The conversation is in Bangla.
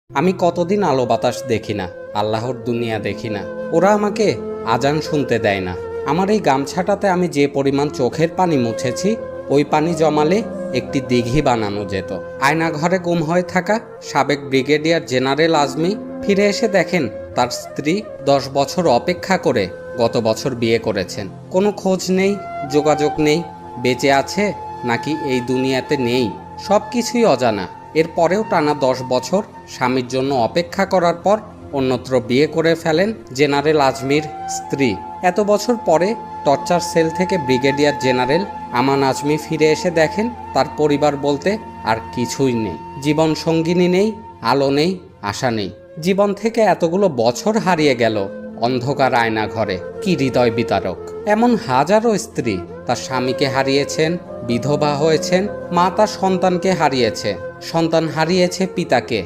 আমি কতদিন আলো বাতাস দেখি না, আল্লাহর দুনিয়া দেখি না। ওরা আমাকে আজান শুনতে দেয় না। আমার এই গামছাটাতে আমি যে পরিমাণ চোখের পানি মুছেছি, ওই পানি জমালে একটি দিঘি বানানো যেত। আয়নাঘরে গুম হয়ে থাকা সাবেক ব্রিগেডিয়ার জেনারেল আজমি ফিরে এসে দেখেন তার স্ত্রী 10 বছর অপেক্ষা করে গত বছর বিয়ে করেছেন। কোনো খোঁজ নেই, যোগাযোগ নেই, বেঁচে আছে নাকি এই দুনিয়াতে নেই, সব কিছুই অজানা। এরপরেও টানা 10 বছর স্বামীর জন্য অপেক্ষা করার পর অন্যত্র বিয়ে করে ফেলেন জেনারেল আজমির স্ত্রী। এত বছর পরে টর্চার সেল থেকে ব্রিগেডিয়ার জেনারেল আমান আজমি ফিরে এসে দেখেন তার পরিবার বলতে আর কিছুই নেই। জীবন সঙ্গিনী নেই, আলো নেই, আশা নেই। জীবন থেকে এতগুলো বছর হারিয়ে গেল অন্ধকার আয়না ঘরে। কি হৃদয় বিতারক! এমন হাজারো স্ত্রী তার স্বামীকে হারিয়েছেন, বিধবা হয়েছেন, মা তার সন্তানকে হারিয়েছে, সন্তান হারিয়েছে পিতাকে।